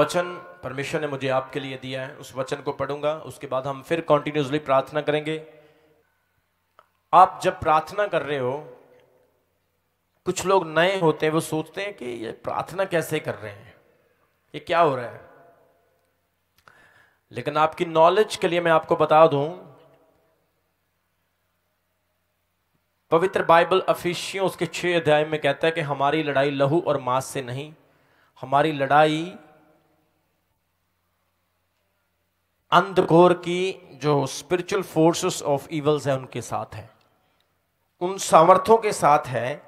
वचन परमेश्वर ने मुझे आपके लिए दिया है, उस वचन को पढ़ूंगा, उसके बाद हम फिर कॉन्टिन्यूसली प्रार्थना करेंगे। आप जब प्रार्थना कर रहे हो, कुछ लोग नए होते हैं, वो सोचते हैं कि ये प्रार्थना कैसे कर रहे हैं, ये क्या हो रहा है। लेकिन आपकी नॉलेज के लिए मैं आपको बता दूं, पवित्र बाइबल अफिसियों उसके 6 अध्याय में कहता है कि हमारी लड़ाई लहू और मांस से नहीं, हमारी लड़ाई अंधकार की जो स्पिरिचुअल फोर्सेस ऑफ इवल्स है उनके साथ है, उन सामर्थ्यों के साथ है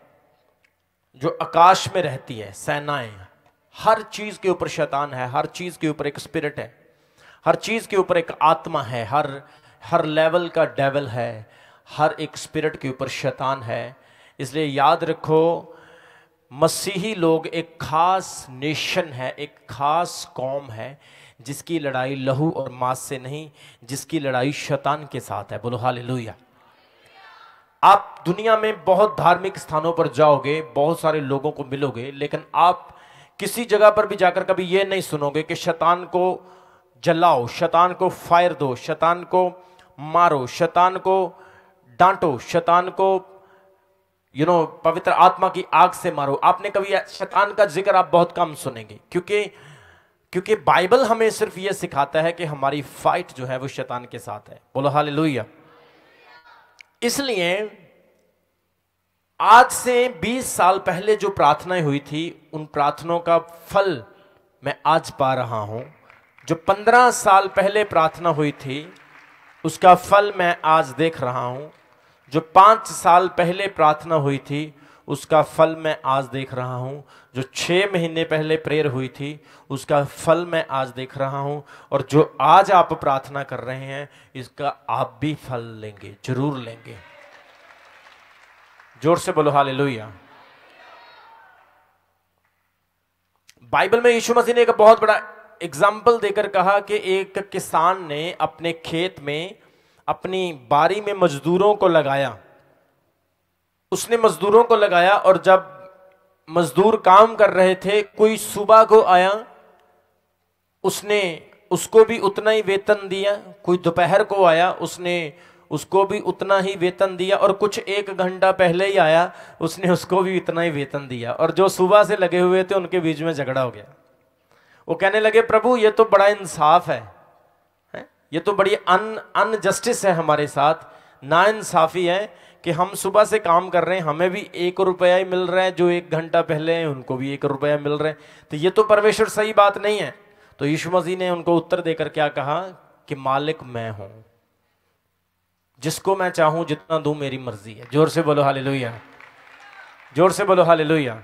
जो आकाश में रहती है, सेनाएं। हर चीज के ऊपर शैतान है, हर चीज के ऊपर एक स्पिरिट है, हर चीज के ऊपर एक आत्मा है, हर लेवल का डेविल है, हर एक स्पिरिट के ऊपर शैतान है। इसलिए याद रखो, मसीही लोग एक खास नेशन है, एक खास कौम है जिसकी लड़ाई लहू और मांस से नहीं, जिसकी लड़ाई शैतान के साथ है। बोलो हालेलुया। आप दुनिया में बहुत धार्मिक स्थानों पर जाओगे, बहुत सारे लोगों को मिलोगे, लेकिन आप किसी जगह पर भी जाकर कभी ये नहीं सुनोगे कि शैतान को जलाओ, शैतान को फायर दो, शैतान को मारो, शैतान को डांटो, शैतान को पवित्र आत्मा की आग से मारो। आपने कभी शैतान का जिक्र आप बहुत कम सुनेंगे, क्योंकि बाइबल हमें सिर्फ यह सिखाता है कि हमारी फाइट जो है वो शैतान के साथ है। बोलो हालेलुया। इसलिए आज से 20 साल पहले जो प्रार्थनाएं हुई थी, उन प्रार्थनाओं का फल मैं आज पा रहा हूं। जो 15 साल पहले प्रार्थना हुई थी उसका फल मैं आज देख रहा हूं। जो 5 साल पहले प्रार्थना हुई थी उसका फल मैं आज देख रहा हूं। जो 6 महीने पहले प्रेयर हुई थी उसका फल मैं आज देख रहा हूं। और जो आज आप प्रार्थना कर रहे हैं इसका आप भी फल लेंगे, जरूर लेंगे। जोर से बोलो हालेलुया। बाइबल में यीशु मसीह ने एक बहुत बड़ा एग्जाम्पल देकर कहा कि एक किसान ने अपने खेत में अपनी बारी में मजदूरों को लगाया। उसने मजदूरों को लगाया और जब मजदूर काम कर रहे थे, कोई सुबह को आया, उसने उसको भी उतना ही वेतन दिया। कोई दोपहर को आया, उसने उसको भी उतना ही वेतन दिया। और कुछ 1 घंटा पहले ही आया, उसने उसको भी इतना ही वेतन दिया। और जो सुबह से लगे हुए थे उनके बीच में झगड़ा हो गया। वो कहने लगे, प्रभु ये तो बड़ा इंसाफ है, ये तो बड़ी अनजस्टिस है हमारे साथ, ना इंसाफी है कि हम सुबह से काम कर रहे हैं, हमें भी 1 रुपया ही मिल रहा है, जो 1 घंटा पहले हैं उनको भी 1 रुपया मिल रहा है, तो ये तो परमेश्वर सही बात नहीं है। तो यीशु मसीह ने उनको उत्तर देकर क्या कहा कि मालिक मैं हूं, जिसको मैं चाहूं जितना दूं मेरी मर्जी है। जोर से बोलो हालेलुया, जोर से बोलो हालेलुया।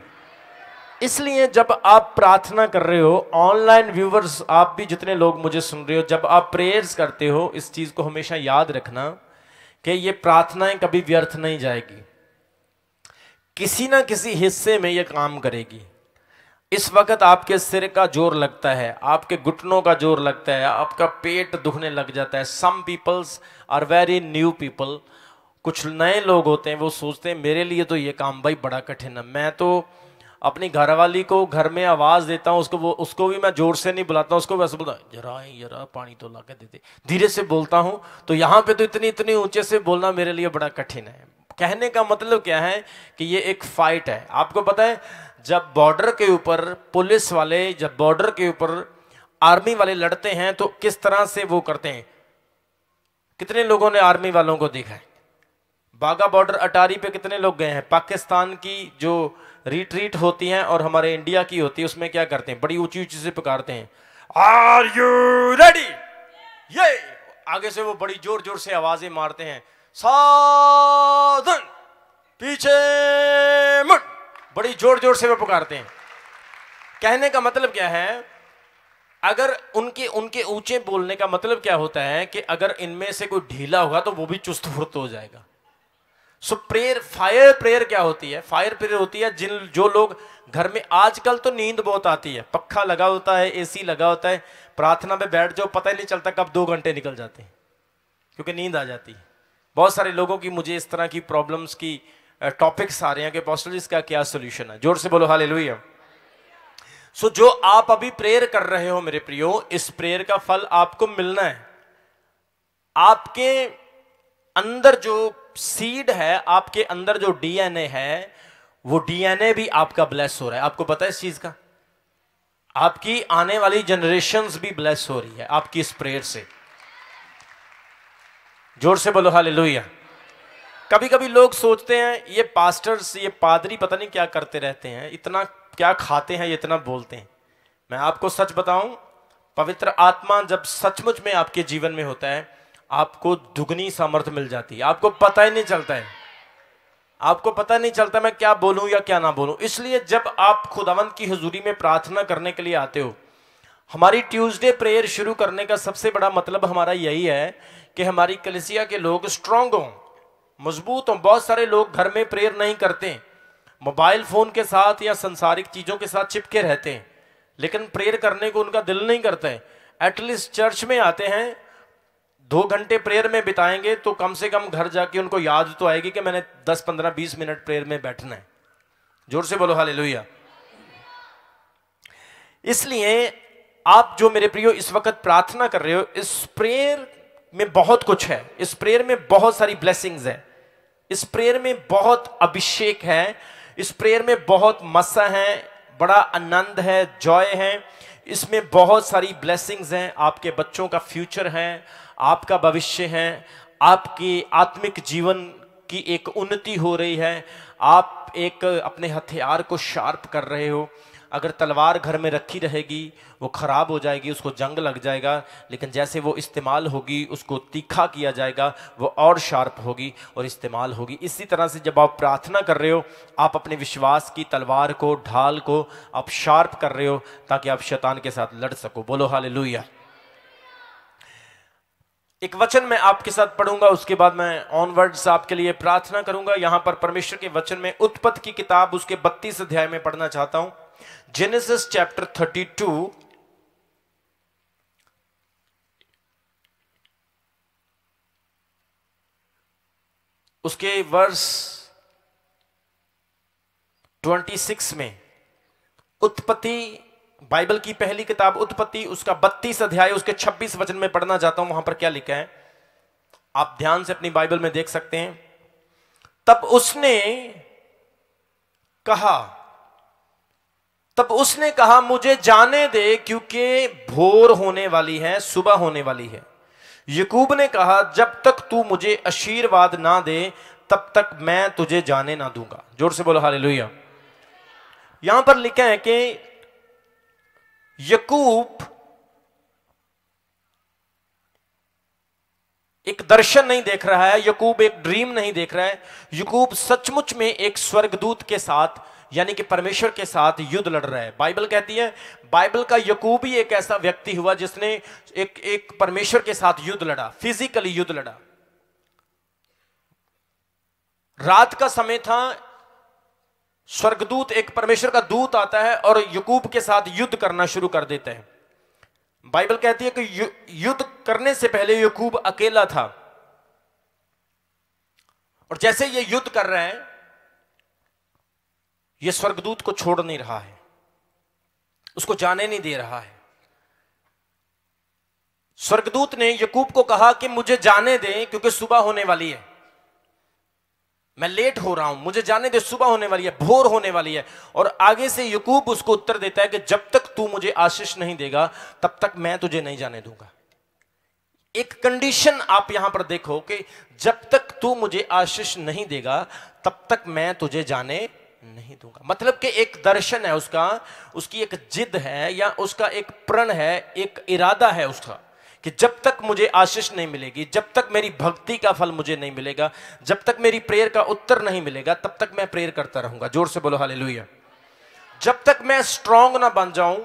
इसलिए जब आप प्रार्थना कर रहे हो, ऑनलाइन व्यूवर्स आप भी जितने लोग मुझे सुन रहे हो, जब आप प्रेयर्स करते हो, इस चीज को हमेशा याद रखना कि ये प्रार्थनाएं कभी व्यर्थ नहीं जाएगी, किसी ना किसी हिस्से में ये काम करेगी। इस वक्त आपके सिर का जोर लगता है, आपके घुटनों का जोर लगता है, आपका पेट दुखने लग जाता है। Some peoples are very new people, कुछ नए लोग होते हैं, वो सोचते हैं मेरे लिए तो ये काम भाई बड़ा कठिन है। मैं तो अपनी घरवाली को घर में आवाज देता हूँ, उसको भी मैं जोर से नहीं बुलाता, उसको वैसे बोलता जरा पानी तो ला के देते, धीरे से बोलता हूँ। तो यहाँ पे तो इतनी ऊंचे से बोलना मेरे लिए बड़ा कठिन है। कहने का मतलब क्या है कि ये एक फाइट है। आपको पता है, जब बॉर्डर के ऊपर पुलिस वाले, जब बॉर्डर के ऊपर आर्मी वाले लड़ते हैं तो किस तरह से वो करते हैं। कितने लोगों ने आर्मी वालों को देखा है? बागा बॉर्डर अटारी पे कितने लोग गए हैं? पाकिस्तान की जो रिट्रीट होती हैं और हमारे इंडिया की होती है, उसमें क्या करते हैं, बड़ी ऊंची ऊंची से पुकारते हैं, आर यू रेडी। ये आगे से वो बड़ी जोर जोर से आवाजें मारते हैं, सावधान पीछे मुड़, बड़ी जोर जोर से वो पुकारते हैं। कहने का मतलब क्या है, अगर उनके ऊंचे बोलने का मतलब क्या होता है कि अगर इनमें से कोई ढीला होगा तो वो भी चुस्त फुर्त हो जाएगा। सो प्रेयर, फायर प्रेयर क्या होती है? फायर प्रेयर होती है जो लोग घर में, आजकल तो नींद बहुत आती है, पक्का लगा होता है, एसी लगा होता है, प्रार्थना में बैठ जाओ, पता ही नहीं चलता कब 2 घंटे निकल जाते हैं क्योंकि नींद आ जाती है। बहुत सारे लोगों की मुझे इस तरह की प्रॉब्लम्स की टॉपिक्स आ रहे हैं कि अपोस्टल जी इसका क्या सोल्यूशन है। जोर से बोलो हालेलुया। सो जो आप अभी प्रेयर कर रहे हो मेरे प्रियो, इस प्रेयर का फल आपको मिलना है। आपके अंदर जो सीड है, आपके अंदर जो डीएनए है, वो डीएनए भी आपका ब्लेस हो रहा है। आपको पता है इस चीज का? आपकी आने वाली जनरेशंस भी ब्लेस हो रही है आपकी इस प्रेयर से। जोर से बोलो हालेलुया। कभी कभी लोग सोचते हैं ये पास्टर्स, ये पादरी पता नहीं क्या करते रहते हैं, इतना क्या खाते हैं, ये इतना बोलते हैं। मैं आपको सच बताऊं, पवित्र आत्मा जब सचमुच में आपके जीवन में होता है, आपको दुगनी सामर्थ मिल जाती है। आपको पता ही नहीं चलता है, आपको पता नहीं चलता मैं क्या बोलूं या क्या ना बोलूं। इसलिए जब आप खुदावंत की हुजूरी में प्रार्थना करने के लिए आते हो, हमारी ट्यूसडे प्रेयर शुरू करने का सबसे बड़ा मतलब हमारा यही है कि हमारी कलीसिया के लोग स्ट्रांग हों, मजबूत हों। बहुत सारे लोग घर में प्रेयर नहीं करते, मोबाइल फोन के साथ या संसारिक चीजों के साथ चिपके रहते हैं, लेकिन प्रेयर करने को उनका दिल नहीं करता है। एटलीस्ट चर्च में आते हैं, 2 घंटे प्रेयर में बिताएंगे तो कम से कम घर जाके उनको याद तो आएगी कि मैंने 10, 15, 20 मिनट प्रेयर में बैठना है। जोर से बोलो हालेलुया। इसलिए आप जो मेरे प्रियो इस वक्त प्रार्थना कर रहे हो, इस प्रेयर में बहुत कुछ है, इस प्रेयर में बहुत सारी ब्लेसिंग्स है, इस प्रेयर में बहुत अभिषेक है, इस प्रेयर में बहुत मसा है, बड़ा आनंद है, जॉय है। इसमें बहुत सारी ब्लेसिंग्स हैं। आपके बच्चों का फ्यूचर है, आपका भविष्य है, आपकी आत्मिक जीवन की एक उन्नति हो रही है। आप एक अपने हथियार को शार्प कर रहे हो। अगर तलवार घर में रखी रहेगी वो खराब हो जाएगी, उसको जंग लग जाएगा, लेकिन जैसे वो इस्तेमाल होगी, उसको तीखा किया जाएगा, वो और शार्प होगी और इस्तेमाल होगी। इसी तरह से जब आप प्रार्थना कर रहे हो, आप अपने विश्वास की तलवार को, ढाल को आप शार्प कर रहे हो ताकि आप शैतान के साथ लड़ सको। बोलो हालेलुया। एक वचन मैं आपके साथ पढ़ूंगा, उसके बाद मैं ऑनवर्ड्स आपके लिए प्रार्थना करूंगा। यहां पर परमेश्वर के वचन में उत्पत्ति की किताब उसके 32 अध्याय में पढ़ना चाहता हूं। जेनेसिस चैप्टर 32 उसके वर्स 26 में, उत्पत्ति बाइबल की पहली किताब उत्पत्ति उसका 32 अध्याय उसके 26 वचन में पढ़ना चाहता हूं। वहां पर क्या लिखा है आप ध्यान से अपनी बाइबल में देख सकते हैं। तब उसने कहा मुझे जाने दे, क्योंकि भोर होने वाली है, सुबह होने वाली है। याकूब ने कहा जब तक तू मुझे आशीर्वाद ना दे तब तक मैं तुझे जाने ना दूंगा। जोर से बोलो हालेलुया। यहां पर लिखा है कि याकूब एक दर्शन नहीं देख रहा है, याकूब एक ड्रीम नहीं देख रहा है। याकूब सचमुच में एक स्वर्गदूत के साथ यानी कि परमेश्वर के साथ युद्ध लड़ रहा है। बाइबल कहती है, बाइबल का याकूब ही एक ऐसा व्यक्ति हुआ जिसने एक परमेश्वर के साथ युद्ध लड़ा, फिजिकली युद्ध लड़ा। रात का समय था, स्वर्गदूत एक परमेश्वर का दूत आता है और याकूब के साथ युद्ध करना शुरू कर देता है। बाइबल कहती है कि युद्ध करने से पहले याकूब अकेला था, और जैसे ये युद्ध कर रहे हैं, ये स्वर्गदूत को छोड़ नहीं रहा है, उसको जाने नहीं दे रहा है। स्वर्गदूत ने याकूब को कहा कि मुझे जाने दे, क्योंकि सुबह होने वाली है, मैं लेट हो रहा हूं, मुझे जाने दे, सुबह होने वाली है, भोर होने वाली है। और आगे से याकूब उसको उत्तर देता है कि जब तक तू मुझे आशीष नहीं देगा तब तक मैं तुझे नहीं जाने दूंगा। एक कंडीशन आप यहां पर देखो कि जब तक तू मुझे आशीष नहीं देगा तब तक मैं तुझे जाने नहीं दूंगा। मतलब कि एक दर्शन है उसका, उसकी एक जिद है, या उसका एक प्रण है, एक इरादा है उसका कि जब तक मुझे आशीष नहीं मिलेगी, जब तक मेरी भक्ति का फल मुझे नहीं मिलेगा, जब तक मेरी प्रेयर का उत्तर नहीं मिलेगा, तब तक मैं प्रेयर करता रहूंगा। जोर से बोलो हालेलुया। जब तक मैं स्ट्रांग ना बन जाऊं,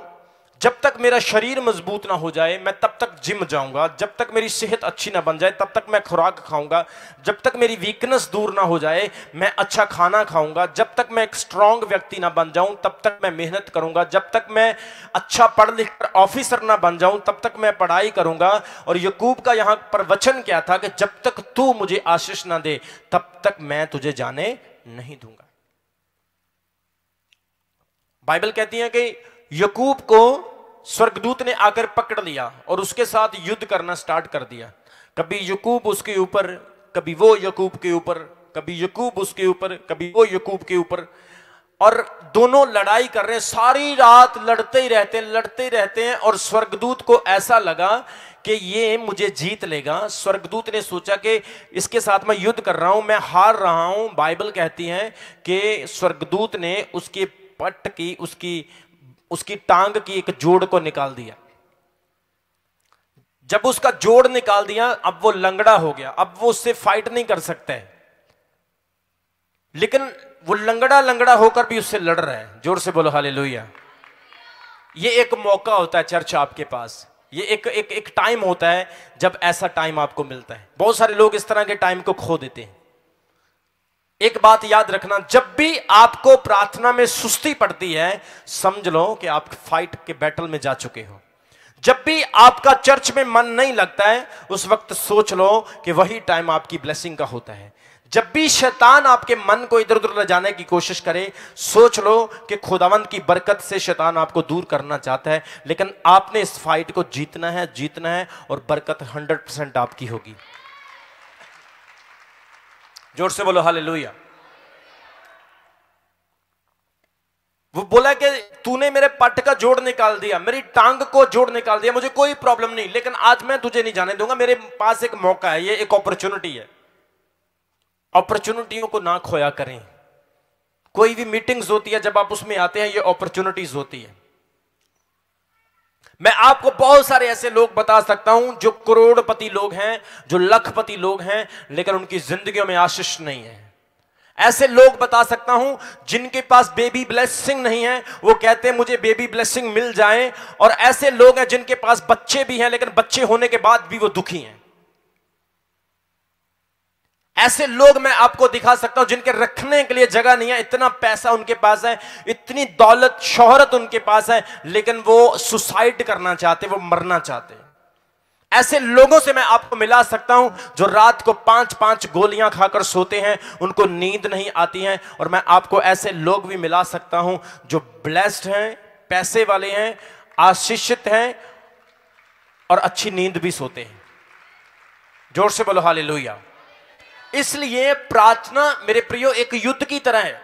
जब तक मेरा शरीर मजबूत ना हो जाए, मैं तब तक जिम जाऊंगा। जब तक मेरी सेहत अच्छी ना बन जाए तब तक मैं खुराक खाऊंगा। जब तक मेरी वीकनेस दूर ना हो जाए मैं अच्छा खाना खाऊंगा। जब तक मैं एक स्ट्रांग व्यक्ति ना बन जाऊं तब तक मैं मेहनत करूंगा। जब तक मैं अच्छा पढ़ लिख कर ऑफिसर ना बन जाऊं तब तक मैं पढ़ाई करूंगा। और याकूब का यहां पर वचन क्या था कि जब तक तू मुझे आशीष ना दे तब तक मैं तुझे जाने नहीं दूंगा। बाइबल कहती है कि यकूब को स्वर्गदूत ने आकर पकड़ लिया और उसके साथ युद्ध करना स्टार्ट कर दिया। कभी यकूब उसके ऊपर, कभी वो यकूब के ऊपर, कभी यकूब उसके ऊपर, कभी वो यकूब के ऊपर, और दोनों लड़ाई कर रहे हैं। सारी रात लड़ते ही रहते हैं और स्वर्गदूत को ऐसा लगा कि ये मुझे जीत लेगा। स्वर्गदूत ने सोचा कि इसके साथ मैं युद्ध कर रहा हूं, मैं हार रहा हूं। बाइबल कहती है कि स्वर्गदूत ने उसके पट की, उसकी टांग की एक जोड़ को निकाल दिया। जब उसका जोड़ निकाल दिया, अब वो लंगड़ा हो गया, अब वो उससे फाइट नहीं कर सकता है। लेकिन वो लंगड़ा होकर भी उससे लड़ रहा है। जोर से बोलो हालेलुया। ये एक मौका होता है चर्च आपके पास, ये एक टाइम होता है जब ऐसा टाइम आपको मिलता है। बहुत सारे लोग इस तरह के टाइम को खो देते हैं। एक बात याद रखना, जब भी आपको प्रार्थना में सुस्ती पड़ती है, समझ लो कि आप फाइट के बैटल में जा चुके हो। जब भी आपका चर्च में मन नहीं लगता है, उस वक्त सोच लो कि वही टाइम आपकी ब्लेसिंग का होता है। जब भी शैतान आपके मन को इधर उधर ले जाने की कोशिश करे, सोच लो कि खुदावंद की बरकत से शैतान आपको दूर करना चाहता है। लेकिन आपने इस फाइट को जीतना है और बरकत 100% आपकी होगी। जोर से बोलो हालेलुया। वो बोला कि तूने मेरे पट का जोड़ निकाल दिया, मेरी टांग को जोड़ निकाल दिया, मुझे कोई प्रॉब्लम नहीं, लेकिन आज मैं तुझे नहीं जाने दूंगा। मेरे पास एक मौका है, ये एक अपॉर्चुनिटी है। अपॉर्चुनिटियों को ना खोया करें। कोई भी मीटिंग्स होती है, जब आप उसमें आते हैं, ये अपॉर्चुनिटीज होती है। मैं आपको बहुत सारे ऐसे लोग बता सकता हूं जो करोड़पति लोग हैं, जो लखपति लोग हैं, लेकिन उनकी जिंदगियों में आशीष नहीं है। ऐसे लोग बता सकता हूं जिनके पास बेबी ब्लेसिंग नहीं है, वो कहते हैं मुझे बेबी ब्लेसिंग मिल जाए। और ऐसे लोग हैं जिनके पास बच्चे भी हैं, लेकिन बच्चे होने के बाद भी वो दुखी हैं। ऐसे लोग मैं आपको दिखा सकता हूं जिनके रखने के लिए जगह नहीं है, इतना पैसा उनके पास है, इतनी दौलत शोहरत उनके पास है, लेकिन वो सुसाइड करना चाहते, वो मरना चाहते हैं। ऐसे लोगों से मैं आपको मिला सकता हूं जो रात को 5-5 गोलियां खाकर सोते हैं, उनको नींद नहीं आती है। और मैं आपको ऐसे लोग भी मिला सकता हूं जो ब्लेस्ड हैं, पैसे वाले हैं, आशीषित हैं और अच्छी नींद भी सोते हैं। जोर से बोलो हालेलुया। इसलिए प्रार्थना मेरे प्रियो एक युद्ध की तरह है।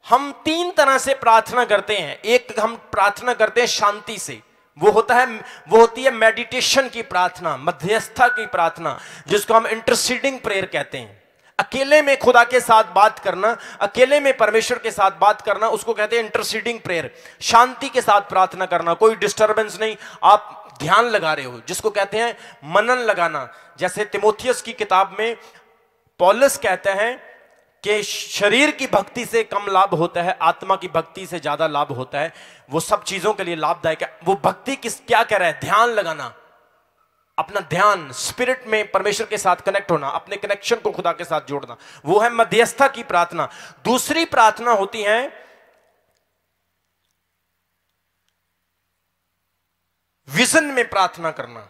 हम 3 तरह से प्रार्थना करते हैं। एक, हम प्रार्थना करते हैं शांति से, वो होती है मेडिटेशन की प्रार्थना, मध्यस्थता की प्रार्थना, जिसको हम इंटरसीडिंग प्रेयर कहते हैं। अकेले में खुदा के साथ बात करना, अकेले में परमेश्वर के साथ बात करना, उसको कहते हैं इंटरसीडिंग प्रेयर। शांति के साथ प्रार्थना करना, कोई डिस्टर्बेंस नहीं, आप ध्यान लगा रहे हो, जिसको कहते हैं मनन लगाना। जैसे तिमोथियस की किताब में पौलुस कहते हैं कि शरीर की भक्ति से कम लाभ होता है, आत्मा की भक्ति से ज्यादा लाभ होता है। वो सब चीजों के लिए लाभदायक है। वो भक्ति क्या कह रहा है? ध्यान लगाना, अपना ध्यान स्पिरिट में परमेश्वर के साथ कनेक्ट होना, अपने कनेक्शन को खुदा के साथ जोड़ना, वो है मध्यस्थता की प्रार्थना। दूसरी प्रार्थना होती है विजन में प्रार्थना करना,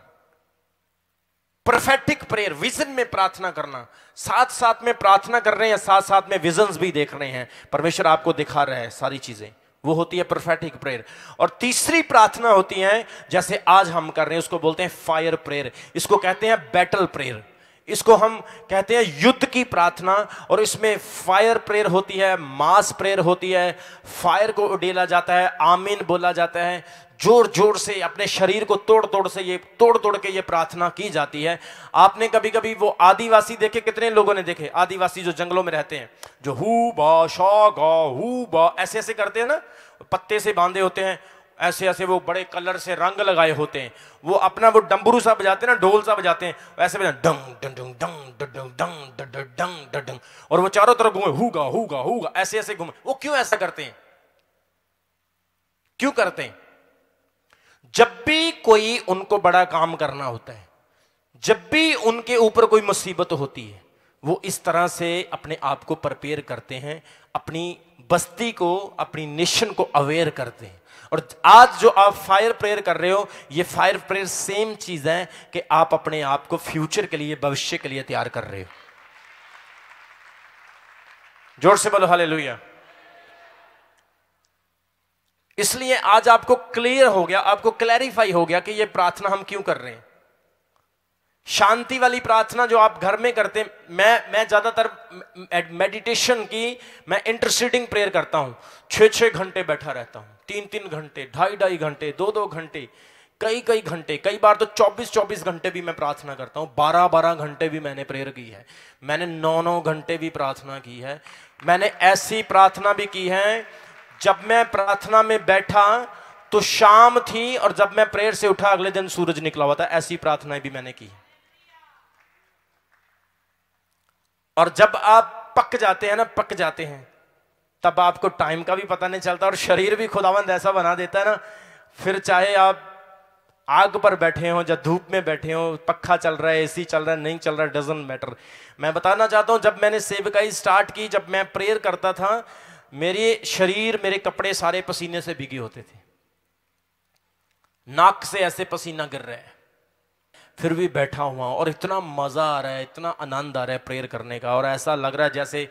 प्रोफेटिक प्रेयर, विजन में प्रार्थना करना। साथ साथ में प्रार्थना कर रहे हैं, साथ साथ में विजन्स भी देख रहे हैं, परमेश्वर आपको दिखा रहा है सारी चीजें, वो होती है प्रोफेटिक प्रेयर। और तीसरी प्रार्थना होती है जैसे आज हम कर रहे हैं, उसको बोलते हैं फायर प्रेयर, इसको कहते हैं बैटल प्रेयर, इसको हम कहते हैं युद्ध की प्रार्थना। और इसमें फायर प्रेयर होती है, मास प्रेयर होती है, फायर को उड़ेला जाता है, आमीन बोला जाता है, जोर जोर से अपने शरीर को तोड़ तोड़ के ये प्रार्थना की जाती है। आपने कभी कभी वो आदिवासी देखे? कितने लोगों ने देखे आदिवासी जो जंगलों में रहते हैं, जो हु बा शा गा हु बा ऐसे ऐसे करते हैं ना, पत्ते से बांधे होते हैं, ऐसे ऐसे वो बड़े कलर से रंग लगाए होते हैं, वो अपना वो डंबरू सा बजाते हैं ना, ढोल सा बजाते हैं, ऐसे बजाते डंग डंग डंग डंग डंग डंग डंग डंग, और वो चारों तरफ घूमे हुगा ऐसे ऐसे घूमे। वो क्यों ऐसा करते हैं? क्यों करते हैं? जब भी कोई उनको बड़ा काम करना होता है, जब भी उनके ऊपर कोई मुसीबत होती है, वो इस तरह से अपने आप को प्रिपेयर करते हैं, अपनी बस्ती को, अपनी नेशन को अवेयर करते हैं। और आज जो आप फायर प्रेयर कर रहे हो, ये फायर प्रेयर सेम चीज है कि आप अपने आप को फ्यूचर के लिए, भविष्य के लिए तैयार कर रहे हो। जोर से बोलो हालेलुया। इसलिए आज आपको क्लियर हो गया, आपको क्लैरिफाई हो गया कि ये प्रार्थना हम क्यों कर रहे हैं। शांति वाली प्रार्थना जो आप घर में करते हैं, मैं ज्यादातर मेडिटेशन की, मैं इंटरसीडिंग प्रेयर करता हूं। 6-6 घंटे बैठा रहता हूं, 3-3 घंटे, 2.5 घंटे, 2-2 घंटे, कई घंटे, कई बार तो 24-24 घंटे भी मैं प्रार्थना करता हूं। 12-12 घंटे भी मैंने प्रेयर की है। मैंने 9-9 घंटे भी प्रार्थना की है। मैंने ऐसी प्रार्थना भी की है जब मैं प्रार्थना में बैठा तो शाम थी और जब मैं प्रेयर से उठा अगले दिन सूरज निकला हुआ था। ऐसी प्रार्थनाएं भी मैंने की। और जब आप पक जाते हैं ना, पक जाते हैं, तब आपको टाइम का भी पता नहीं चलता और शरीर भी खुदावंद ऐसा बना देता है ना, फिर चाहे आप आग पर बैठे हो या धूप में बैठे हो, पक्खा चल रहा है, एसी चल रहा है, नहीं चल रहा है, डजंट मैटर। मैं बताना चाहता हूं, जब मैंने सेवकाई स्टार्ट की, जब मैं प्रेयर करता था, मेरे शरीर, मेरे कपड़े सारे पसीने से भीगे होते थे। नाक से ऐसे पसीना गिर रहा है, फिर भी बैठा हुआ और इतना मजा आ रहा है, इतना आनंद आ रहा है प्रेयर करने का। और ऐसा लग रहा है जैसे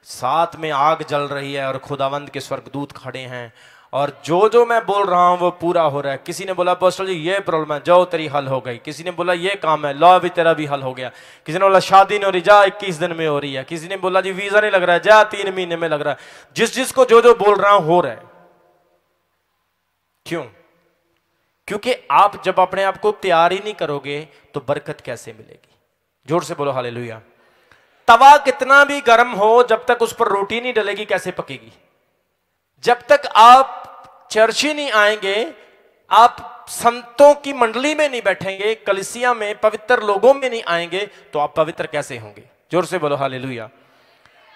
साथ में आग जल रही है और खुदावंद के स्वर्गदूत खड़े हैं और जो मैं बोल रहा हूं वो पूरा हो रहा है। किसी ने बोला पास्टर जी ये प्रॉब्लम है, जाओ तेरी हल हो गई। किसी ने बोला ये काम है, लो भी तेरा भी हल हो गया। किसी ने बोला शादी नहीं हो रही, जा 21 दिन में हो रही है। किसी ने बोला जी वीजा नहीं लग रहा है, जा 3 महीने में लग रहा है। जिसको जो बोल रहा हूं हो रहा है। क्यों? क्योंकि आप जब अपने आप को तैयार ही नहीं करोगे तो बरकत कैसे मिलेगी? जोर से बोलो हालेलुया। तवा कितना भी गर्म हो, जब तक उस पर रोटी नहीं डलेगी कैसे पकेगी? जब तक आप चर्च ही नहीं आएंगे, आप संतों की मंडली में नहीं बैठेंगे, कलीसिया में पवित्र लोगों में नहीं आएंगे, तो आप पवित्र कैसे होंगे? जोर से बोलो हालेलुया।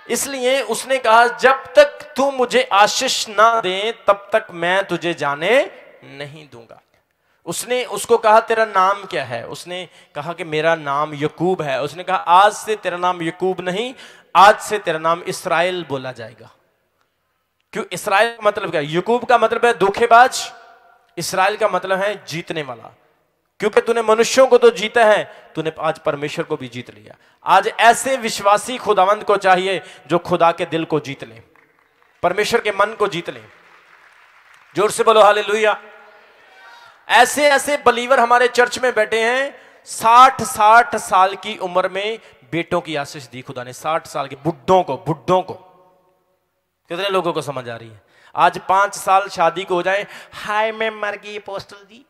इसलिए उसने कहा जब तक तू मुझे आशीष ना दे तब तक मैं तुझे जाने नहीं दूंगा। उसने उसको कहा तेरा नाम क्या है? उसने कहा कि मेरा नाम यकूब है। उसने कहा आज से तेरा नाम यकूब नहीं, आज से तेरा नाम इस्राएल बोला जाएगा। क्यों? इस्राएल का मतलब क्या है? यकूब का मतलब है धोखेबाज, इस्राएल का मतलब है जीतने वाला। क्योंकि तूने मनुष्यों को तो जीता है, तूने आज परमेश्वर को भी जीत लिया। आज ऐसे विश्वासी खुदावंद को चाहिए जो खुदा के दिल को जीत ले, परमेश्वर के मन को जीत ले। जोर से बोलो हालेलुया। ऐसे ऐसे बलीवर हमारे चर्च में बैठे हैं, 60 साल की उम्र में बेटों की आशीष दी खुदा ने। 60 साल के बुड्ढों को कितने लोगों को समझ आ रही है? आज 5 साल शादी को हो जाए, हाय मैं मर गई पोस्टल जी,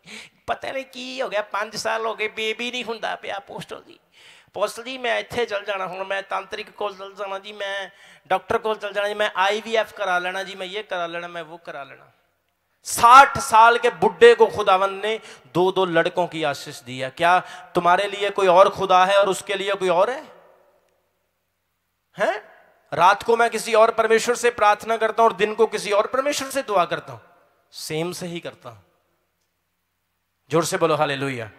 पता नहीं की हो गया, 5 साल हो गए बेबी नहीं हुंदा पिया पोस्टल जी मैं इत्थे चल जाना, हुण मैं तांत्रिक कोल चल जाना जी, मैं डॉक्टर कोल चल जाना जी, मैं IVF करा लेना जी, मैं ये करा लेना, मैं वो करा लेना। 60 साल के बुड्ढे को खुदावंद ने 2-2 लड़कों की आशीष दी है। क्या तुम्हारे लिए कोई और खुदा है और उसके लिए कोई और है? हैं? रात को मैं किसी और परमेश्वर से प्रार्थना करता हूं और दिन को किसी और परमेश्वर से दुआ करता हूं, सेम से ही करता हूं। जोर से बोलो हालेलुया।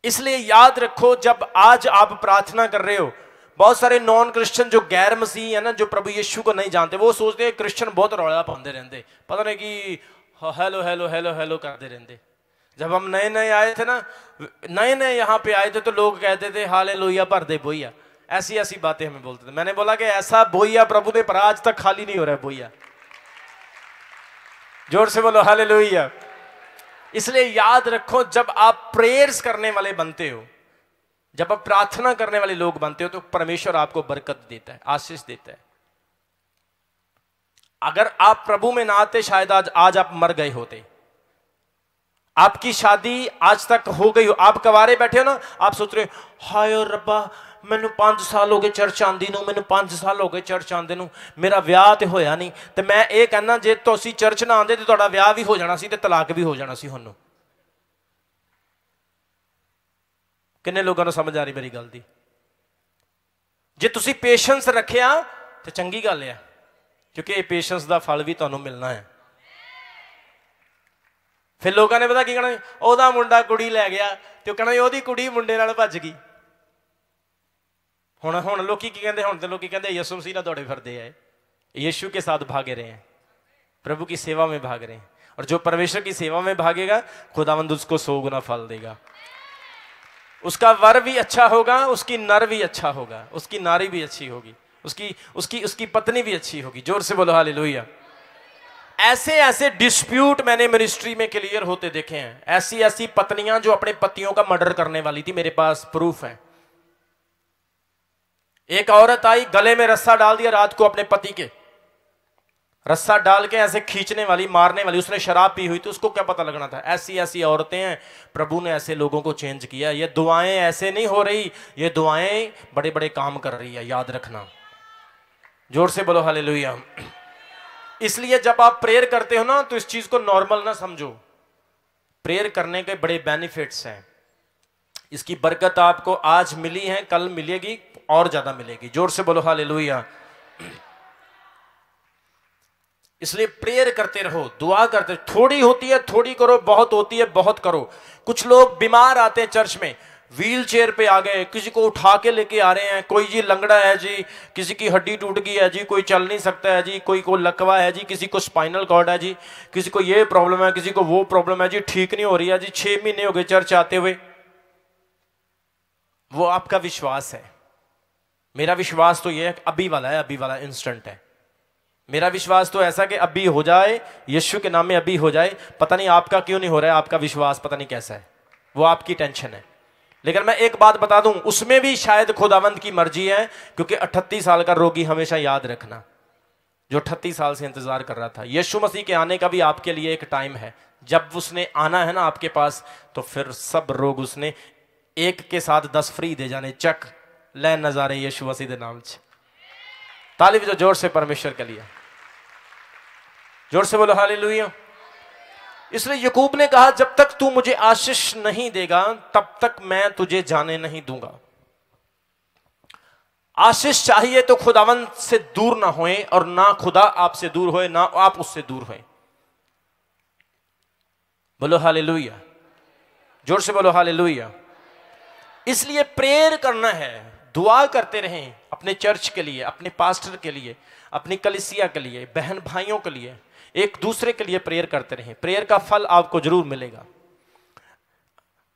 इसलिए याद रखो, जब आज आप प्रार्थना कर रहे हो, बहुत सारे नॉन क्रिश्चियन जो गैर मसीह है ना, जो प्रभु यीशु को नहीं जानते, वो सोचते हैं क्रिश्चियन बहुत रौला पाते रहते, पता नहीं कि हेलो हेलो हेलो हेलो करते रहते। जब हम नए आए थे ना, नए यहां पे आए थे, तो लोग कहते थे हालेलुया भर दे बोइया, ऐसी बातें हमें बोलते थे। मैंने बोला कि ऐसा बोइया प्रभु ने पर आज तक खाली नहीं हो रहा है बोइया। जोर से बोलो हालेलुया। इसलिए याद रखो, जब आप प्रेयर्स करने वाले बनते हो, जब आप प्रार्थना करने वाले लोग बनते हो, तो परमेश्वर आपको बरकत देता है, आशीष देता है। अगर आप प्रभु में ना आते, शायद आज आप मर गए होते। आपकी शादी आज तक हो गई हो, आप कवारे बैठे हो ना, आप सोच रहे हो हाय रब्बा मैनू 5 साल हो गए चर्च आंदी नू, मैनू 5 साल हो गए चर्च आंदे नू, मेरा विआह तो होया नहीं। तो मैं ये कहना, जे तुसीं चर्च ना आंदे तो तुहाडा विआह भी हो जाना सी, ते तलाक भी हो जाना सी। हुण किन्ने लोगों को समझ आ रही मेरी गल दी? जे तुसीं पेशेंस रखिया तो चंगी गल है, क्योंकि ये पेशेंस का फल भी तुहानू मिलना है। फिर लोगों ने पता की कहना, ओहदा मुंडा कुड़ी लै गया, तो कहना ओहदी कुड़ी मुंडे नाल भज गई। हुण लोग की कहते, हुण तो लोग कहते यीशु मसीह नाल दौड़े फिरदे है, यीशु के साथ भागे रहे हैं, प्रभु की सेवा में भाग रहे हैं। और जो परमेश्वर की सेवा में भागेगा, खुदावंद उसको 100 गुना फल देगा। उसका वर भी अच्छा होगा, उसकी नर भी अच्छा होगा, उसकी नारी भी अच्छी होगी, उसकी पत्नी भी अच्छी होगी। जोर से बोलो हालेलुया। ऐसे ऐसे डिस्प्यूट मैंने मिनिस्ट्री में क्लियर होते देखे हैं। ऐसी ऐसी पत्नियां जो अपने पतियों का मर्डर करने वाली थी, मेरे पास प्रूफ है। एक औरत आई, गले में रस्सा डाल दिया रात को अपने पति के, रस्सा डाल के ऐसे खींचने वाली, मारने वाली। उसने शराब पी हुई थी, उसको क्या पता लगना था। ऐसी ऐसी औरतें हैं। प्रभु ने ऐसे लोगों को चेंज किया। ये दुआएं ऐसे नहीं हो रही, ये दुआएं बड़े बड़े काम कर रही है, याद रखना। जोर से बोलो हालेलुया। इसलिए जब आप प्रेयर करते हो ना, तो इस चीज को नॉर्मल ना समझो। प्रेयर करने के बड़े बेनिफिट्स हैं। इसकी बरकत आपको आज मिली है, कल मिलेगी और ज्यादा मिलेगी। जोर से बोलो हालेलुया। इसलिए प्रेयर करते रहो, दुआ करते। थोड़ी होती है थोड़ी करो, बहुत होती है बहुत करो। कुछ लोग बीमार आते हैं चर्च में, व्हील चेयर पे आ गए, किसी को उठा के लेके आ रहे हैं। कोई जी लंगड़ा है जी, किसी की हड्डी टूट गई है जी, कोई चल नहीं सकता है जी, कोई को लकवा है जी, किसी को स्पाइनल कॉर्ड है जी, किसी को ये प्रॉब्लम है, किसी को वो प्रॉब्लम है जी, ठीक नहीं हो रही है जी। 6 महीने हो गए चर्च आते हुए। वो आपका विश्वास है। मेरा विश्वास तो ये है, अभी वाला है, अभी वाला इंस्टेंट है। मेरा विश्वास तो ऐसा कि अभी हो जाए, यीशु के नाम में अभी हो जाए। पता नहीं आपका क्यों नहीं हो रहा है, आपका विश्वास पता नहीं कैसा है, वो आपकी टेंशन है। लेकिन मैं एक बात बता दूं, उसमें भी शायद खुदावंद की मर्जी है। क्योंकि 38 साल का रोगी, हमेशा याद रखना, जो 38 साल से इंतजार कर रहा था, यीशु मसीह के आने का भी आपके लिए एक टाइम है। जब उसने आना है ना आपके पास, तो फिर सब रोग उसने एक के साथ 10 फ्री दे जाने। चक ले नजारे यीशु मसीह के नाम से। ताली जो जोर से परमेश्वर के लिए, जोर से बोलो हालेलुया। इसलिए याकूब ने कहा, जब तक तू मुझे आशीष नहीं देगा तब तक मैं तुझे जाने नहीं दूंगा। आशीष चाहिए तो खुदावंत से दूर ना होए, और ना खुदा आपसे दूर होए, ना आप उससे दूर होए। बोलो हालेलुया, जोर से बोलो हालेलुया। इसलिए प्रेयर करना है, दुआ करते रहें अपने चर्च के लिए, अपने पास्टर के लिए, अपनी कलीसिया के लिए, बहन भाइयों के लिए, एक दूसरे के लिए प्रेयर करते रहें। प्रेयर का फल आपको जरूर मिलेगा।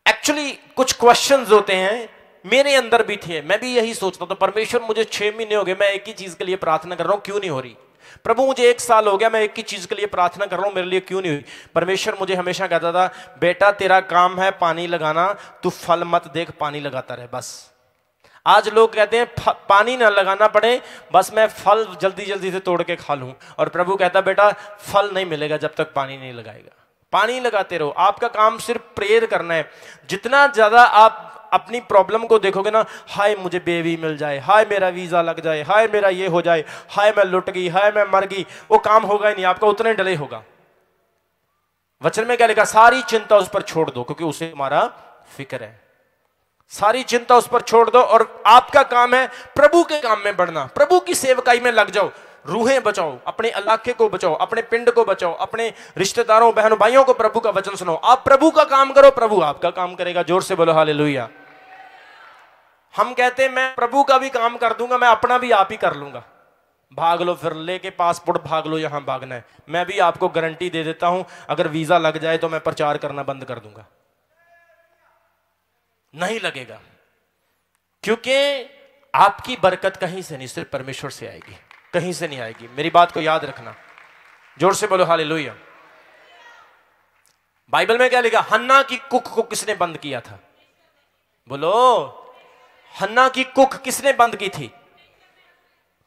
एक्चुअली कुछ क्वेश्चंस होते हैं, मेरे अंदर भी थे। मैं भी यही सोचता था, परमेश्वर मुझे 6 महीने हो गए, मैं एक ही चीज के लिए प्रार्थना कर रहा हूं, क्यों नहीं हो रही। प्रभु मुझे 1 साल हो गया, मैं एक ही चीज के लिए प्रार्थना कर रहा हूं, मेरे लिए क्यों नहीं हुई। परमेश्वर मुझे हमेशा कहता था, बेटा तेरा काम है पानी लगाना, तू फल मत देख, पानी लगाता रहे बस। आज लोग कहते हैं पानी ना लगाना पड़े, बस मैं फल जल्दी जल्दी से तोड़ के खा लूं। और प्रभु कहता, बेटा फल नहीं मिलेगा जब तक पानी नहीं लगाएगा। पानी लगाते रहो। आपका काम सिर्फ प्रेयर करना है। जितना ज्यादा आप अपनी प्रॉब्लम को देखोगे ना, हाय मुझे बेबी मिल जाए, हाय मेरा वीजा लग जाए, हाय मेरा ये हो जाए, हाय मैं लुट गई, हाय मैं मर गई, वो काम होगा ही नहीं आपका, उतने डले होगा। वचन में क्या लिखा, सारी चिंता उस पर छोड़ दो क्योंकि उसे तुम्हारा फिक्र है। सारी चिंता उस पर छोड़ दो, और आपका काम है प्रभु के काम में बढ़ना। प्रभु की सेवकाई में लग जाओ। रूहें बचाओ, अपने इलाके को बचाओ, अपने पिंड को बचाओ, अपने रिश्तेदारों बहनों भाइयों को प्रभु का वचन सुनो। आप प्रभु का काम करो, प्रभु आपका काम करेगा। जोर से बोलो हालेलुया। हम कहते हैं मैं प्रभु का भी काम कर दूंगा, मैं अपना भी आप ही कर लूंगा। भाग लो, फिर लेके पासपोर्ट भाग लो, यहां भागना है। मैं भी आपको गारंटी दे देता हूं, अगर वीजा लग जाए तो मैं प्रचार करना बंद कर दूंगा। नहीं लगेगा, क्योंकि आपकी बरकत कहीं से नहीं, सिर्फ परमेश्वर से आएगी, कहीं से नहीं आएगी। मेरी बात को याद रखना। जोर से बोलो हालेलुया। बाइबल में क्या लिखा, हन्ना की कुख को किसने बंद किया था? बोलो, हन्ना की कुख किसने बंद की थी?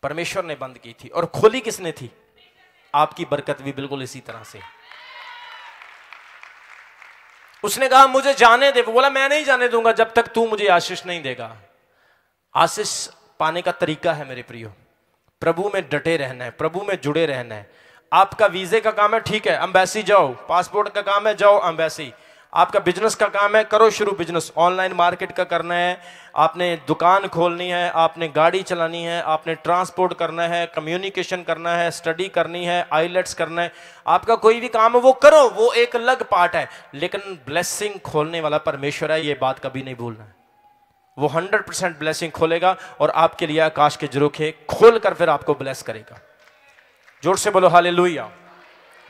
परमेश्वर ने बंद की थी। और खोली किसने थी? आपकी बरकत भी बिल्कुल इसी तरह से। उसने कहा मुझे जाने दे, वो बोला मैं नहीं जाने दूंगा जब तक तू मुझे आशीष नहीं देगा। आशीष पाने का तरीका है मेरे प्रियो, प्रभु में डटे रहना है, प्रभु में जुड़े रहना है। आपका वीजे का काम है, ठीक है, एम्बेसी जाओ। पासपोर्ट का काम है, जाओ एम्बेसी। आपका बिजनेस का काम है, करो शुरू बिजनेस। ऑनलाइन मार्केट का करना है, आपने दुकान खोलनी है, आपने गाड़ी चलानी है, आपने ट्रांसपोर्ट करना है, कम्युनिकेशन करना है, स्टडी करनी है, आईलेट्स करना है। आपका कोई भी काम है वो करो, वो एक अलग पार्ट है। लेकिन ब्लेसिंग खोलने वाला परमेश्वर है, ये बात कभी नहीं भूलना है। वो 100% ब्लेसिंग खोलेगा और आपके लिए आकाश के झरोखे खोल कर फिर आपको ब्लेस करेगा। जोर से बोलो हालेलुया,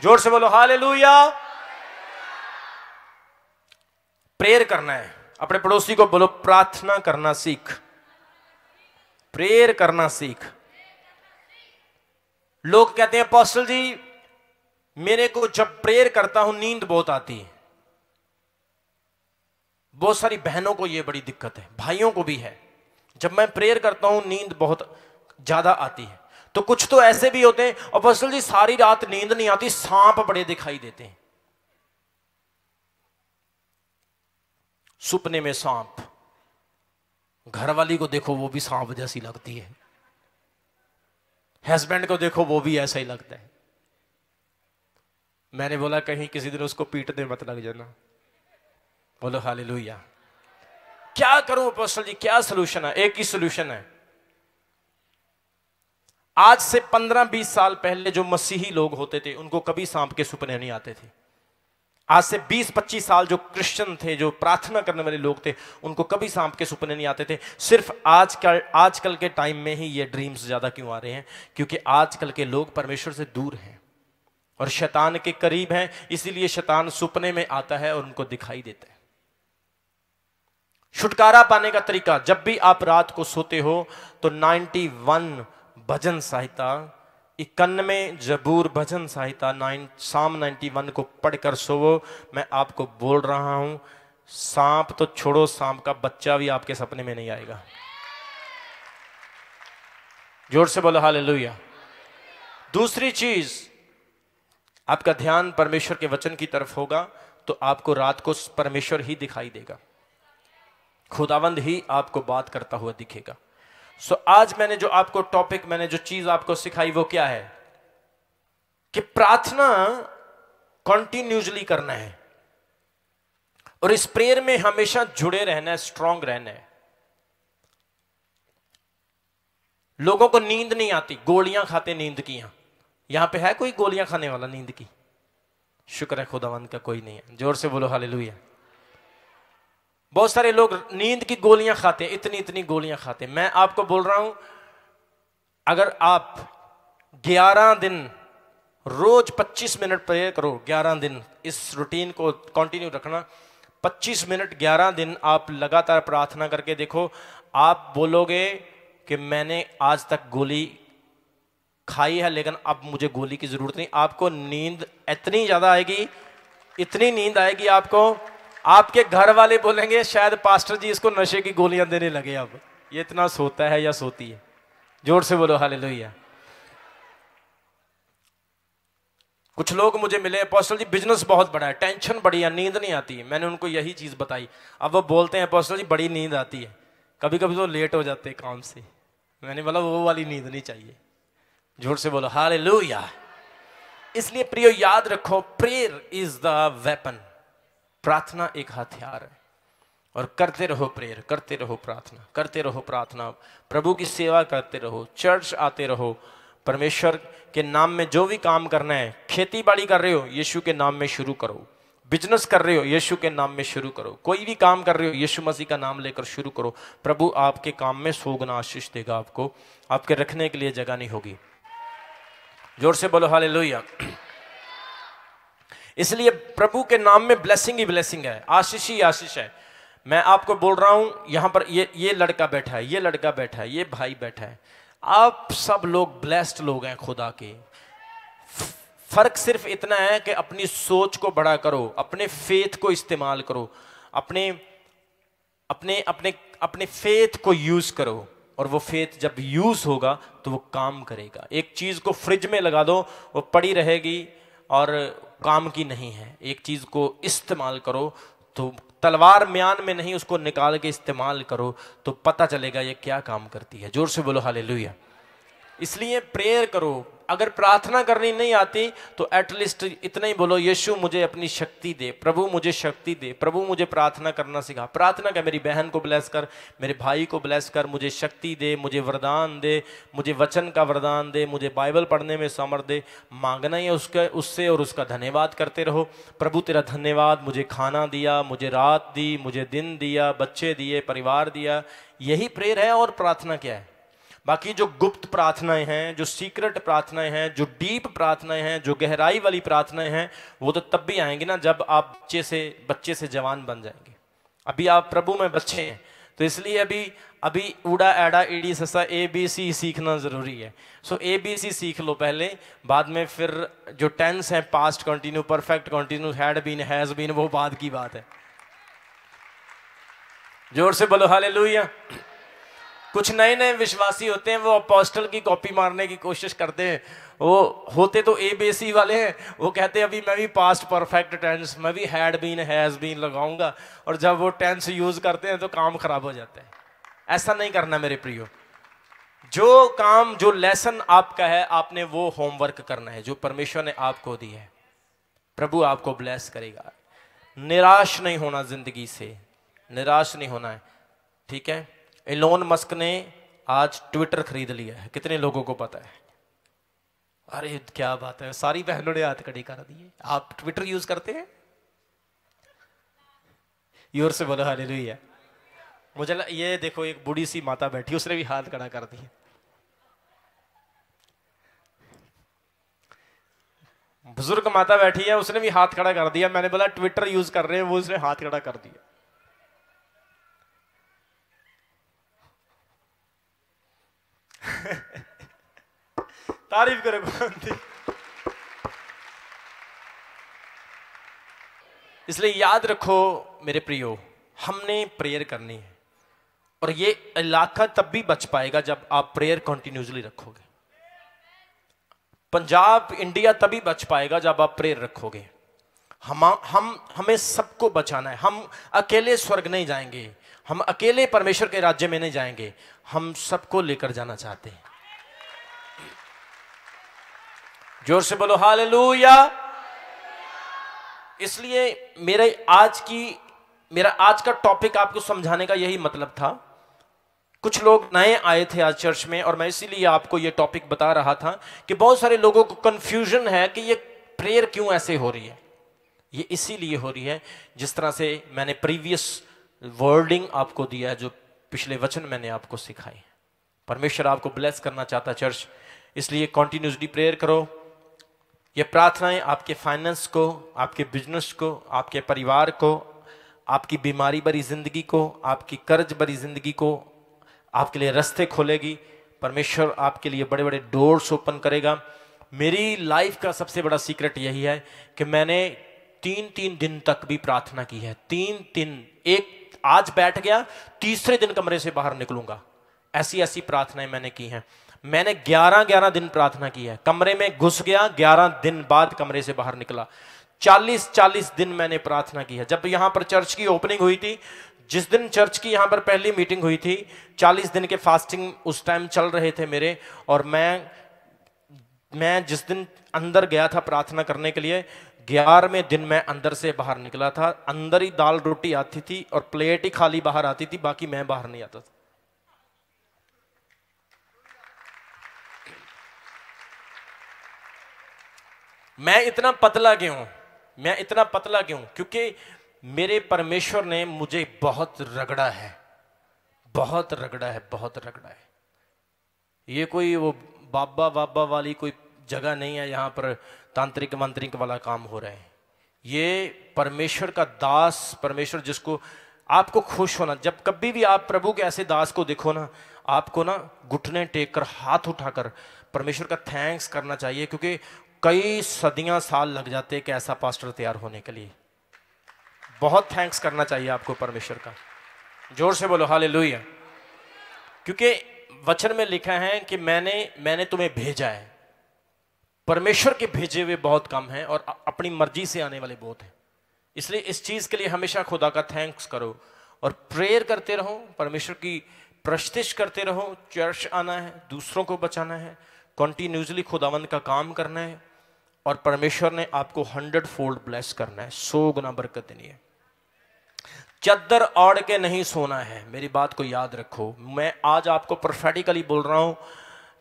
जोर से बोलो हालेलुया। प्रेयर करना है। अपने पड़ोसी को बोलो प्रार्थना करना सीख, प्रेयर करना सीख। लोग कहते हैं अपोस्टल जी मेरे को जब प्रेयर करता हूं नींद बहुत आती है। बहुत सारी बहनों को यह बड़ी दिक्कत है, भाइयों को भी है। जब मैं प्रेयर करता हूं नींद बहुत ज्यादा आती है। तो कुछ तो ऐसे भी होते हैं, अपोस्टल जी सारी रात नींद नहीं आती, सांप बड़े दिखाई देते हैं, सपने में सांप। घरवाली को देखो वो भी सांप जैसी लगती है, हस्बैंड को देखो वो भी ऐसा ही लगता है। मैंने बोला कहीं किसी दिन उसको पीटने मत लग जाना। बोलो हालेलुया। क्या करूं अपोस्टल जी, क्या सलूशन है? एक ही सलूशन है। आज से 15-20 साल पहले जो मसीही लोग होते थे उनको कभी सांप के सपने नहीं आते थे। आज से 20-25 साल जो क्रिश्चियन थे, जो प्रार्थना करने वाले लोग थे, उनको कभी सांप के सपने नहीं आते थे। सिर्फ आजकल के टाइम में ही ये ड्रीम्स ज्यादा क्यों आ रहे हैं? क्योंकि आजकल के लोग परमेश्वर से दूर हैं और शैतान के करीब हैं, इसीलिए शैतान सपने में आता है और उनको दिखाई देता है। छुटकारा पाने का तरीका, जब भी आप रात को सोते हो तो 91 भजन संहिता, 91 जबूर भजन संहिता, साम 91 को पढ़कर सोवो। मैं आपको बोल रहा हूं, सांप तो छोड़ो, सांप का बच्चा भी आपके सपने में नहीं आएगा। जोर से बोलो हालेलुया। दूसरी चीज, आपका ध्यान परमेश्वर के वचन की तरफ होगा तो आपको रात को परमेश्वर ही दिखाई देगा, खुदावंद ही आपको बात करता हुआ दिखेगा। सो आज मैंने जो आपको टॉपिक, मैंने जो चीज आपको सिखाई वो क्या है कि प्रार्थना कंटिन्यूसली करना है और इस प्रेयर में हमेशा जुड़े रहना है, स्ट्रांग रहना है। लोगों को नींद नहीं आती, गोलियां खाते नींद की। यहां पे है कोई गोलियां खाने वाला नींद की? शुक्र है खुदावंद का कोई नहीं है। जोर से बोलो हालेलुया। बहुत सारे लोग नींद की गोलियां खाते हैं, इतनी इतनी गोलियां खाते हैं। मैं आपको बोल रहा हूं, अगर आप 11 दिन रोज 25 मिनट प्रेयर करो, 11 दिन इस रूटीन को कंटिन्यू रखना, 25 मिनट 11 दिन आप लगातार प्रार्थना करके देखो, आप बोलोगे कि मैंने आज तक गोली खाई है लेकिन अब मुझे गोली की जरूरत नहीं। आपको नींद इतनी ज्यादा आएगी, इतनी नींद आएगी आपको, आपके घर वाले बोलेंगे शायद पास्टर जी इसको नशे की गोलियां देने लगे, अब ये इतना सोता है या सोती है। जोर से बोलो हालेलुया। कुछ लोग मुझे मिले, अपोस्टल जी बिजनेस बहुत बड़ा है, टेंशन बड़ी है, नींद नहीं आती। मैंने उनको यही चीज बताई। अब वो बोलते हैं अपोस्टल जी बड़ी नींद आती है, कभी कभी तो लेट हो जाते हैं काम से। मैंने बोला वो वाली नींद नहीं चाहिए। जोर से बोलो हालेलुया। इसलिए प्रियो याद रखो, प्रेयर इज द वेपन। प्रार्थना एक हथियार है और करते रहो प्रेयर, करते रहो प्रार्थना, करते रहो प्रार्थना, प्रभु की सेवा करते रहो, चर्च आते रहो, परमेश्वर के नाम में जो भी काम करना है। खेती बाड़ी कर रहे हो, यीशु के नाम में शुरू करो। बिजनेस कर रहे हो, यीशु के नाम में शुरू करो। कोई भी काम कर रहे हो, यीशु मसीह का नाम लेकर शुरू करो। प्रभु आपके काम में 100 गुना आशीष देगा आपको, आपके रखने के लिए जगह नहीं होगी। जोर से बोलो हालेलुया। इसलिए प्रभु के नाम में ब्लेसिंग ही ब्लेसिंग है, आशीष ही आशीष है। मैं आपको बोल रहा हूं, यहां पर ये लड़का बैठा है, ये लड़का बैठा है, ये भाई बैठा है, आप सब लोग ब्लेस्ड लोग हैं खुदा के। फर्क सिर्फ इतना है कि अपनी सोच को बड़ा करो, अपने फेथ को इस्तेमाल करो, अपने अपने अपने अपने फेथ को यूज करो, और वो फेथ जब यूज होगा तो वो काम करेगा। एक चीज को फ्रिज में लगा दो, वो पड़ी रहेगी और काम की नहीं है। एक चीज को इस्तेमाल करो तो तलवार म्यान में नहीं, उसको निकाल के इस्तेमाल करो तो पता चलेगा ये क्या काम करती है। जोर से बोलो हालेलुया। इसलिए प्रेयर करो। अगर प्रार्थना करनी नहीं आती तो एटलीस्ट इतना ही बोलो, यीशु मुझे अपनी शक्ति दे, प्रभु मुझे शक्ति दे, प्रभु मुझे प्रार्थना करना सिखा। प्रार्थना कर, मेरी बहन को ब्लेस कर, मेरे भाई को ब्लेस कर, मुझे शक्ति दे, मुझे वरदान दे, मुझे वचन का वरदान दे, मुझे बाइबल पढ़ने में समर्थ दे। मांगना ही उससे और उसका धन्यवाद करते रहो। प्रभु तेरा धन्यवाद, मुझे खाना दिया, मुझे रात दी, मुझे दिन दिया, बच्चे दिए, परिवार दिया। यही प्रेयर है। और प्रार्थना क्या है? बाकी जो गुप्त प्रार्थनाएं हैं, जो सीक्रेट प्रार्थनाएं हैं, जो डीप प्रार्थनाएं हैं, जो गहराई वाली प्रार्थनाएं हैं, वो तो तब भी आएंगी ना जब आप बच्चे से जवान बन जाएंगे। अभी आप प्रभु में बच्चे हैं, तो इसलिए अभी अभी ऊड़ा एड़ा ईड़ी ससा ABC सीखना ज़रूरी है। सो ABC सीख लो पहले, बाद में फिर जो टेंस है, past continue, perfect continue, had been, has been, वो बाद की बात है। जोर से बोलो हालेलुया। कुछ नए नए विश्वासी होते हैं, वो अपोस्टल की कॉपी मारने की कोशिश करते हैं। वो होते तो ABC वाले हैं, वो कहते हैं अभी मैं भी पास्ट परफेक्ट टेंस, मैं भी हैड बीन हैज़ बीन लगाऊंगा, और जब वो टेंस यूज करते हैं तो काम खराब हो जाता है। ऐसा नहीं करना मेरे प्रियो। जो काम, जो लेसन आपका है, आपने वो होमवर्क करना है जो परमेश्वर ने आपको दी है। प्रभु आपको ब्लेस करेगा। निराश नहीं होना, जिंदगी से निराश नहीं होना है, ठीक है। एलोन मस्क ने आज ट्विटर खरीद लिया है, कितने लोगों को पता है? अरे क्या बात है, सारी बहनों ने हाथ खड़ी कर दिए। आप ट्विटर यूज करते हैं? योर से बोलो हालेलुया। मुझे ये देखो, एक बूढ़ी सी माता बैठी, उसने भी हाथ खड़ा कर दिया। बुजुर्ग माता बैठी है, उसने भी हाथ खड़ा कर दिया। मैंने बोला ट्विटर यूज कर रहे हैं, वो उसने हाथ खड़ा कर दिया। तारीफ करो। इसलिए याद रखो मेरे प्रियो, हमने प्रेयर करनी है, और ये इलाका तब भी बच पाएगा जब आप प्रेयर कंटिन्यूसली रखोगे। पंजाब, इंडिया तभी बच पाएगा जब आप प्रेयर रखोगे। हमें सबको बचाना है। हम अकेले स्वर्ग नहीं जाएंगे, हम अकेले परमेश्वर के राज्य में नहीं जाएंगे, हम सबको लेकर जाना चाहते हैं। जोर से बोलो हालेलुया। इसलिए मेरा आज का टॉपिक आपको समझाने का यही मतलब था। कुछ लोग नए आए थे आज चर्च में, और मैं इसीलिए आपको ये टॉपिक बता रहा था कि बहुत सारे लोगों को कंफ्यूजन है कि ये प्रेयर क्यों ऐसे हो रही है। ये इसीलिए हो रही है, जिस तरह से मैंने प्रीवियस वर्डिंग आपको दिया है, जो पिछले वचन मैंने आपको सिखाए। परमेश्वर आपको ब्लेस करना चाहता चर्च, इसलिए कंटिन्यूसली प्रेयर करो। ये प्रार्थनाएं आपके फाइनेंस को, आपके बिजनेस को, आपके परिवार को, आपकी बीमारी भरी जिंदगी को, आपकी कर्ज भरी जिंदगी को आपके लिए रास्ते खोलेगी। परमेश्वर आपके लिए बड़े बड़े डोर्स ओपन करेगा। मेरी लाइफ का सबसे बड़ा सीक्रेट यही है कि मैंने 3 दिन तक भी प्रार्थना की है। 3 दिन, एक आज बैठ गया, तीसरे दिन कमरे से बाहर निकलूंगा, ऐसी ऐसी प्रार्थनाएं मैंने की हैं। मैंने 11 दिन प्रार्थना की है। कमरे में घुस गया, 11 दिन बाद कमरे से बाहर निकला। 40 दिन मैंने प्रार्थना की है। जब यहां पर चर्च की ओपनिंग हुई थी, जिस दिन चर्च की यहां पर पहली मीटिंग हुई थी, 40 दिन के फास्टिंग उस टाइम चल रहे थे मेरे। और मैं जिस दिन अंदर गया था प्रार्थना करने के लिए, 11वें दिन मैं अंदर से बाहर निकला था। अंदर ही दाल रोटी आती थी और प्लेट ही खाली बाहर आती थी, बाकी मैं बाहर नहीं आता था। मैं इतना पतला क्यों? क्योंकि मेरे परमेश्वर ने मुझे बहुत रगड़ा है। ये कोई वो बाबा वाली कोई जगह नहीं है, यहां पर तांत्रिक मंत्रिक वाला काम हो रहा है। ये परमेश्वर का दास, परमेश्वर जिसको आपको खुश होना, जब कभी भी आप प्रभु के ऐसे दास को देखो ना, आपको ना घुटने टेक कर, हाथ उठाकर परमेश्वर का थैंक्स करना चाहिए, क्योंकि कई सदियां साल लग जाते हैं कि ऐसा पास्टर तैयार होने के लिए। बहुत थैंक्स करना चाहिए आपको परमेश्वर का। जोर से बोलो हालेलुया। क्योंकि वचन में लिखा है कि मैंने तुम्हें भेजा है। परमेश्वर के भेजे हुए बहुत कम हैं और अपनी मर्जी से आने वाले बहुत हैं। इसलिए इस चीज के लिए हमेशा खुदा का थैंक्स करो और प्रेयर करते रहो, परमेश्वर की प्रस्तिश करते रहो। चर्च आना है, दूसरों को बचाना है, कंटिन्यूसली खुदावंद का काम करना है, और परमेश्वर ने आपको 100 फोल्ड ब्लेस करना है, 100 गुना बरकत देनी है। चद्दर ओढ़ के नहीं सोना है, मेरी बात को याद रखो। मैं आज आपको प्रोफेटिकली बोल रहा हूं,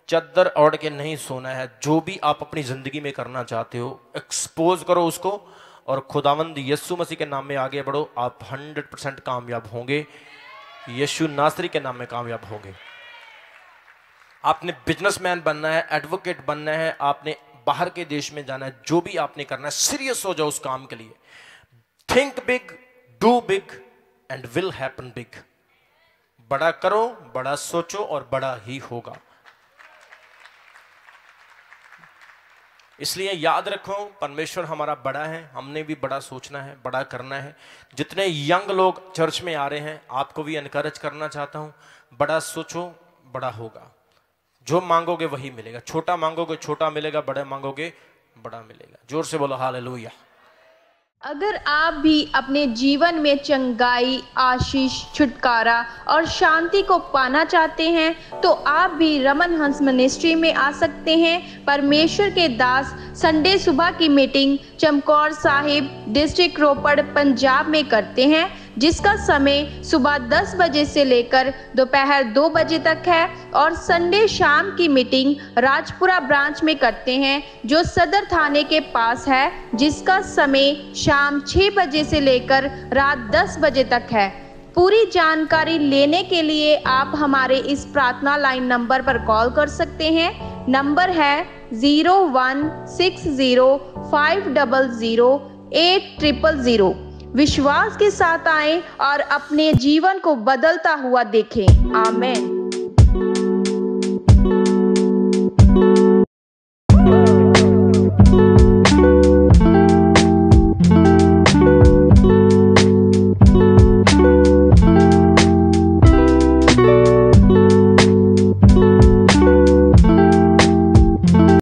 चद्दर ओढ़ के नहीं सोना है। जो भी आप अपनी जिंदगी में करना चाहते हो, एक्सपोज करो उसको, और खुदावंद यीशु मसीह के नाम में आगे बढ़ो। आप 100% कामयाब होंगे, यीशु नासरी के नाम में कामयाब होंगे। आपने बिजनेसमैन बनना है, एडवोकेट बनना है, आपने बाहर के देश में जाना है, जो भी आपने करना है, सीरियस हो जाओ उस काम के लिए। Think big, do big and will happen big. बड़ा करो, बड़ा सोचो और बड़ा ही होगा। इसलिए याद रखो, परमेश्वर हमारा बड़ा है, हमने भी बड़ा सोचना है, बड़ा करना है। जितने यंग लोग चर्च में आ रहे हैं, आपको भी एनकरेज करना चाहता हूं, बड़ा सोचो, बड़ा होगा। जो मांगोगे वही मिलेगा। छोटा मांगोगे छोटा मिलेगा, बड़ा मांगोगे बड़ा मिलेगा। जोर से बोलो हालेलुया। अगर आप भी अपने जीवन में चंगाई, आशीष, छुटकारा और शांति को पाना चाहते हैं तो आप भी रमन हंस मिनिस्ट्री में आ सकते हैं। परमेश्वर के दास संडे सुबह की मीटिंग चमकौर साहिब, डिस्ट्रिक्ट रोपड़, पंजाब में करते हैं, जिसका समय सुबह 10 बजे से लेकर दोपहर 2 बजे तक है। और संडे शाम की मीटिंग राजपुरा ब्रांच में करते हैं, जो सदर थाने के पास है, जिसका समय शाम 6 बजे से लेकर रात 10 बजे तक है। पूरी जानकारी लेने के लिए आप हमारे इस प्रार्थना लाइन नंबर पर कॉल कर सकते हैं। नंबर है 0160500800। विश्वास के साथ आएं और अपने जीवन को बदलता हुआ देखें। आमीन।